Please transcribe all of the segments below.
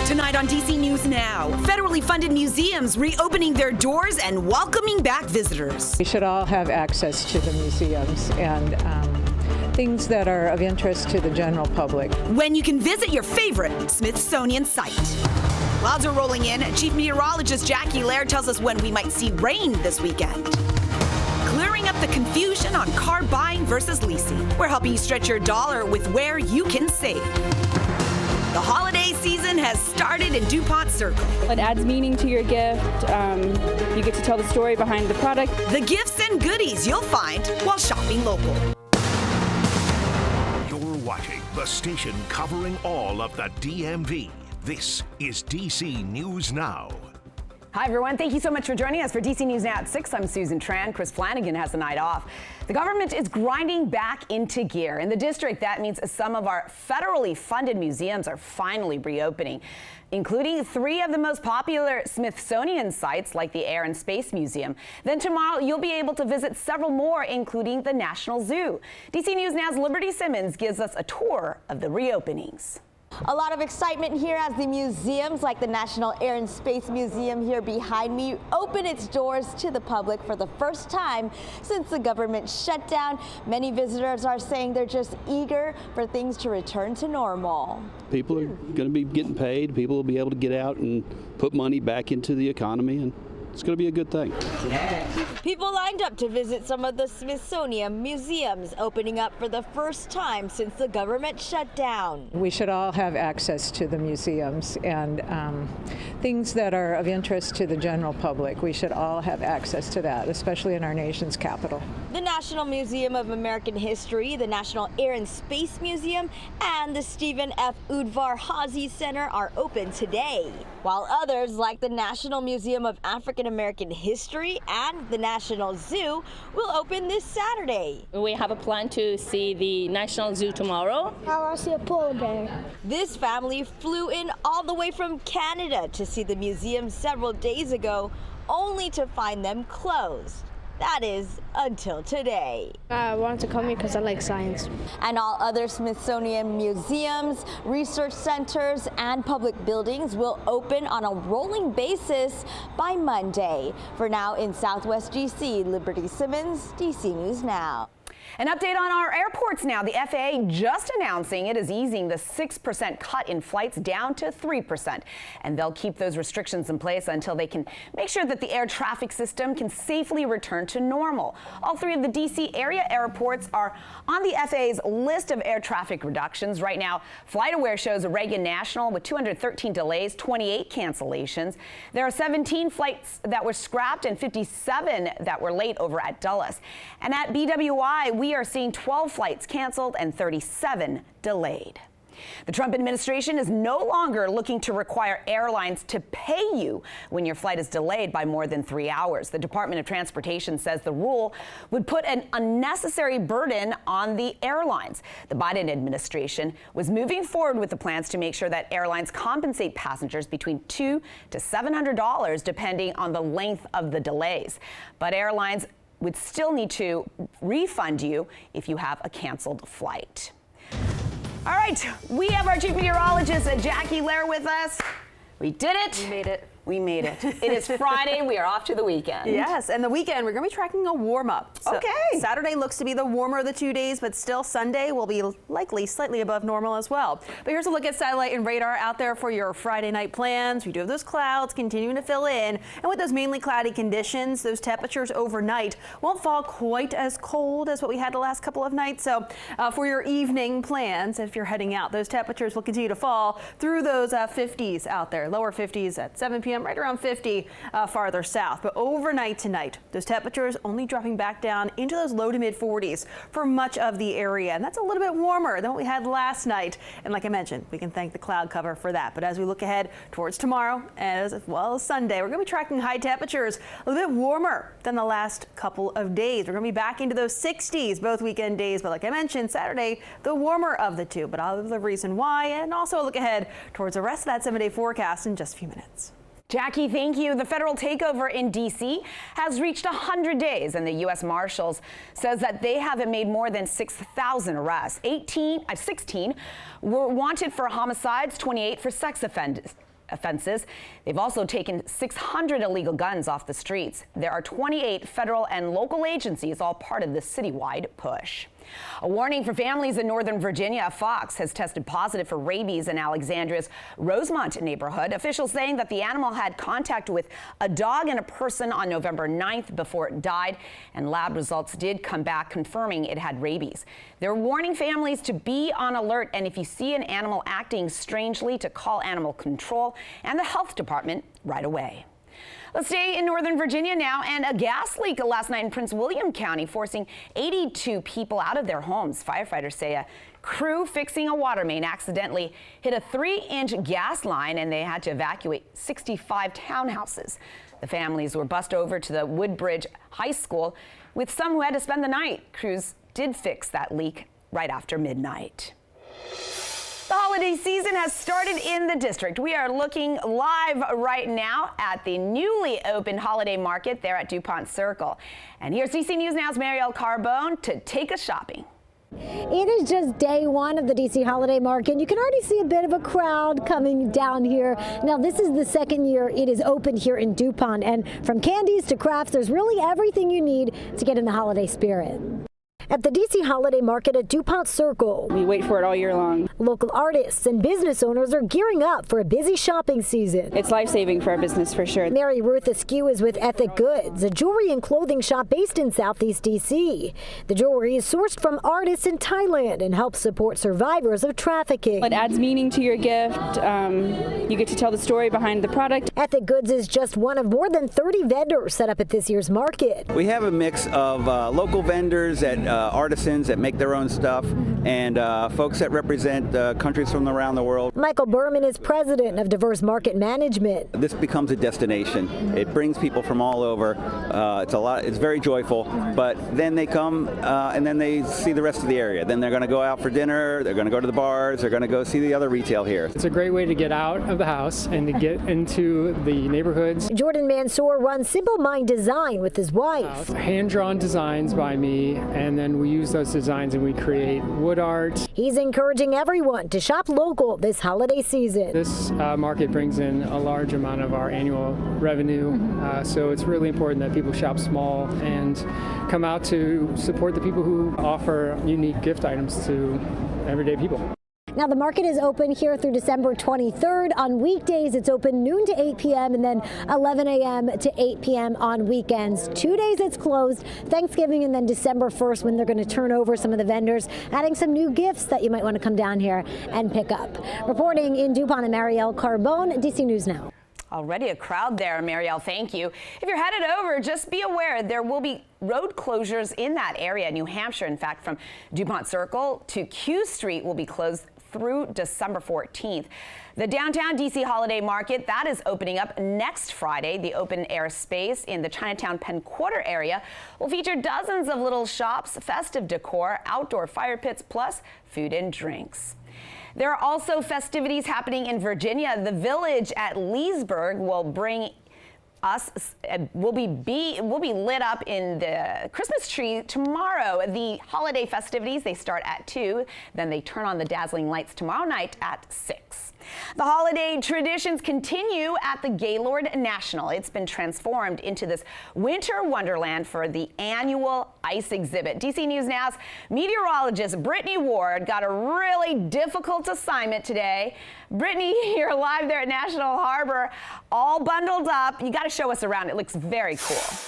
Tonight on DC News Now, federally funded museums reopening their doors and welcoming back visitors. We should all have access to the museums and things that are of interest to the general public. When you can visit your favorite Smithsonian site. Clouds are rolling in. Chief Meteorologist Jackie Laird tells us when we might see rain this weekend. Clearing up the confusion on car buying versus leasing. We're helping you stretch your dollar with where you can save. The holiday season has started in DuPont Circle. It adds meaning to your gift. You get to tell the story behind the product. The gifts and goodies you'll find while shopping local. You're watching the station covering all of the DMV. This is DC News Now. Hi, everyone. Thank you so much for joining us for DC News Now at 6. I'm Susan Tran. Chris Flanagan has the night off. The government is grinding back into gear. In the district, that means some of our federally funded museums are finally reopening, including 3 of the most popular Smithsonian sites like the Air and Space Museum. Then tomorrow, you'll be able to visit several more, including the National Zoo. DC News Now's Liberty Simmons gives us a tour of the reopenings. A lot of excitement here as the museums like the National Air and Space Museum here behind me open its doors to the public for the first time since the government shutdown. Many visitors are saying they're just eager for things to return to normal. People are going to be getting paid. People will be able to get out and put money back into the economy, and it's going to be a good thing. People lined up to visit some of the Smithsonian museums opening up for the first time since the government shut down. We should all have access to the museums and things that are of interest to the general public. We should all have access to that, especially in our nation's capital. The National Museum of American History, the National Air and Space Museum, and the Stephen F. Udvar Hazy Center are open today, while others like the National Museum of African American History and the National Zoo will open this Saturday. We have a plan to see the National Zoo tomorrow. I want to see a polar bear. This family flew in all the way from Canada to see the museum several days ago, only to find them closed. That is, until today. I wanted to come here because I like science. And all other Smithsonian museums, research centers, and public buildings will open on a rolling basis by Monday. For now, in Southwest DC, Liberty Simmons, DC News Now. An update on our airports now. The FAA just announcing it is easing the 6% cut in flights down to 3%. And they'll keep those restrictions in place until they can make sure that the air traffic system can safely return to normal. All 3 of the DC area airports are on the FAA's list of air traffic reductions. Right now, FlightAware shows Reagan National with 213 delays, 28 cancellations. There are 17 flights that were scrapped and 57 that were late over at Dulles. And at BWI, we are seeing 12 flights canceled and 37 delayed. The Trump administration is no longer looking to require airlines to pay you when your flight is delayed by more than 3 hours. The Department of Transportation says the rule would put an unnecessary burden on the airlines. The Biden administration was moving forward with the plans to make sure that airlines compensate passengers between $200 to $700 depending on the length of the delays. But airlines would still need to refund you if you have a canceled flight. All right, we have our chief meteorologist, Jackie Laird, with us. We did it. We made it. We made it. It is Friday. We are off to the weekend. Yes, and the weekend, we're going to be tracking a warm-up. So okay. Saturday looks to be the warmer of the 2 days, but still Sunday will be likely slightly above normal as well. But here's a look at satellite and radar out there for your Friday night plans. We do have those clouds continuing to fill in. And with those mainly cloudy conditions, those temperatures overnight won't fall quite as cold as what we had the last couple of nights. So for your evening plans, if you're heading out, those temperatures will continue to fall through those 50s out there. Lower 50s at 7 p.m. Right around 50 farther south. But overnight tonight, those temperatures only dropping back down into those low to mid 40s for much of the area. And that's a little bit warmer than what we had last night. And like I mentioned, we can thank the cloud cover for that. But as we look ahead towards tomorrow as well as Sunday, we're going to be tracking high temperatures a little bit warmer than the last couple of days. We're going to be back into those 60s both weekend days. But like I mentioned, Saturday, the warmer of the two. But I'll have the reason why and also a look ahead towards the rest of that 7-day forecast in just a few minutes. Jackie, thank you. The federal takeover in D.C. has reached 100 days, and the U.S. Marshals says that they haven't made more than 6,000 arrests. 16 were wanted for homicides, 28 for sex offenses. They've also taken 600 illegal guns off the streets. There are 28 federal and local agencies, all part of this citywide push. A warning for families in Northern Virginia. A fox has tested positive for rabies in Alexandria's Rosemont neighborhood. Officials saying that the animal had contact with a dog and a person on November 9th before it died, and lab results did come back confirming it had rabies. They're warning families to be on alert, and if you see an animal acting strangely, to call animal control and the health department right away. Let's stay in Northern Virginia now, and a gas leak last night in Prince William County forcing 82 people out of their homes. Firefighters say a crew fixing a water main accidentally hit a 3-inch gas line, and they had to evacuate 65 townhouses. The families were bussed over to the Woodbridge High School, with some who had to spend the night. Crews did fix that leak right after midnight. The holiday season has started in the district. We are looking live right now at the newly opened holiday market there at DuPont Circle. And here's DC News Now's Marielle Carbone to take us shopping. It is just day one of the DC Holiday Market. You can already see a bit of a crowd coming down here. Now, this is the second year it is open here in DuPont, and from candies to crafts, there's really everything you need to get in the holiday spirit. At the DC Holiday Market at DuPont Circle, We wait for it all year long. local artists and business owners are gearing up for a busy shopping season. It's life-saving for our business for sure. Mary Ruth Askew is with Ethic Goods, a jewelry and clothing shop based in Southeast DC. The jewelry is sourced from artists in Thailand and helps support survivors of trafficking. It adds meaning to your gift. You get to tell the story behind the product. Ethic Goods is just one of more than 30 vendors set up at this year's market. We have a mix of local vendors, artisans that make their own stuff, and folks that represent countries from around the world. Michael Berman is president of Diverse Market Management. This becomes a destination. It brings people from all over. It's very joyful, but then they come and then they see the rest of the area. Then they're going to go out for dinner, they're going to go to the bars, they're going to go see the other retail here. It's a great way to get out of the house and to get into the neighborhoods. Jordan Mansour runs Simple Mind Design with his wife. Hand-drawn designs by me, and then we use those designs and we create wood art. He's encouraging everyone to shop local this holiday season. This market brings in a large amount of our annual revenue, so it's really important that people shop small and come out to support the people who offer unique gift items to everyday people. Now, the market is open here through December 23rd. On weekdays, it's open noon to 8 p.m. and then 11 a.m. to 8 p.m. on weekends. 2 days it's closed, Thanksgiving and then December 1st, when they're going to turn over some of the vendors, adding some new gifts that you might want to come down here and pick up. Reporting in DuPont and Marielle Carbone, DC News Now. Already a crowd there, Marielle, thank you. If you're headed over, just be aware there will be road closures in that area. New Hampshire, in fact, from DuPont Circle to Q Street will be closed through December 14th. The downtown DC Holiday Market, that is opening up next Friday. The open air space in the Chinatown Penn Quarter area will feature dozens of little shops, festive decor, outdoor fire pits, plus food and drinks. There are also festivities happening in Virginia. The Village at Leesburg will bring will be lit up in the Christmas tree tomorrow. The holiday festivities, they start at 2, then they turn on the dazzling lights tomorrow night at 6. The holiday traditions continue at the Gaylord National. It's been transformed into this winter wonderland for the annual ice exhibit. DC News Now's meteorologist Brittany Ward got a really difficult assignment today. Brittany, you're live there at National Harbor, all bundled up. You got to show us around. It looks very cool.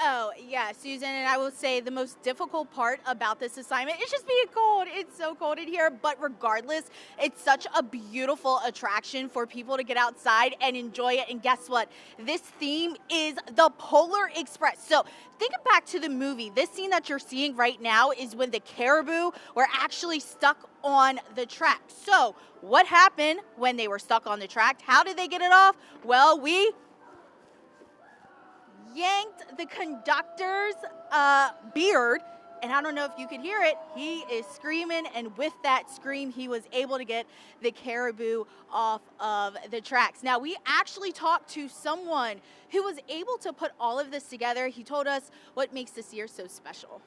Oh, yeah, Susan, and I will say the most difficult part about this assignment is just being cold. It's so cold in here, but regardless, it's such a beautiful attraction for people to get outside and enjoy it. And guess what? This theme is the Polar Express. So think back to the movie. This scene that you're seeing right now is when the caribou were actually stuck on the track. So what happened when they were stuck on the track? How did they get it off? Well, we yanked the conductor's beard, and I don't know if you could hear it, he is screaming, and with that scream he was able to get the caribou off of the tracks. Now, we actually talked to someone who was able to put all of this together. He told us what makes this year so special.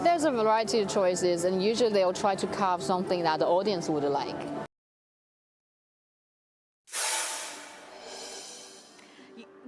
There's a variety of choices, and usually they'll try to carve something that the audience would like.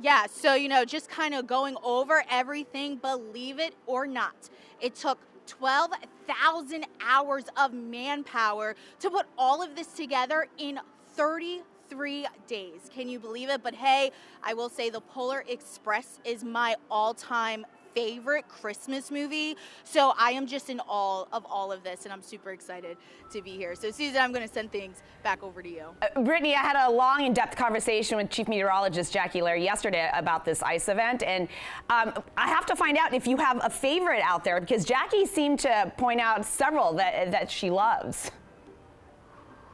Yeah, so, you know, just kind of going over everything, believe it or not, it took 12,000 hours of manpower to put all of this together in 33 days. Can you believe it? But hey, I will say the Polar Express is my all-time favorite Christmas movie. So I am just in awe of all of this, and I'm super excited to be here. So Susan, I'm going to send things back over to you. Brittany, I had a long, in-depth conversation with Chief Meteorologist Jackie Lair yesterday about this ice event, and I have to find out if you have a favorite out there, because Jackie seemed to point out several that she loves.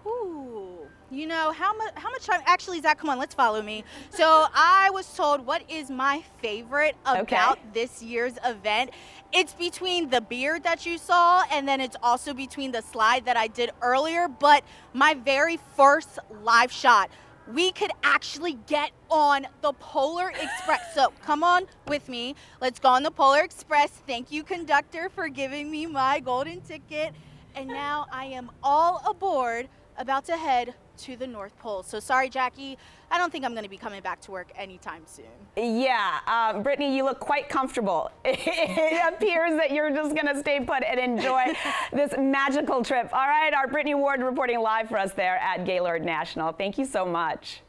Ooh. You know, how much time, actually, Zach, come on, let's follow me. So I was told what is my favorite about this year's event. It's between the beard that you saw, and then it's also between the slide that I did earlier, but my very first live shot, we could actually get on the Polar Express. So come on with me. Let's go on the Polar Express. Thank you, conductor, for giving me my golden ticket. And now I am all aboard, about to head to the North Pole. So sorry, Jackie, I don't think I'm going to be coming back to work anytime soon. Yeah, Brittany, you look quite comfortable. It appears that you're just going to stay put and enjoy this magical trip. All right, our Brittany Ward reporting live for us there at Gaylord National. Thank you so much.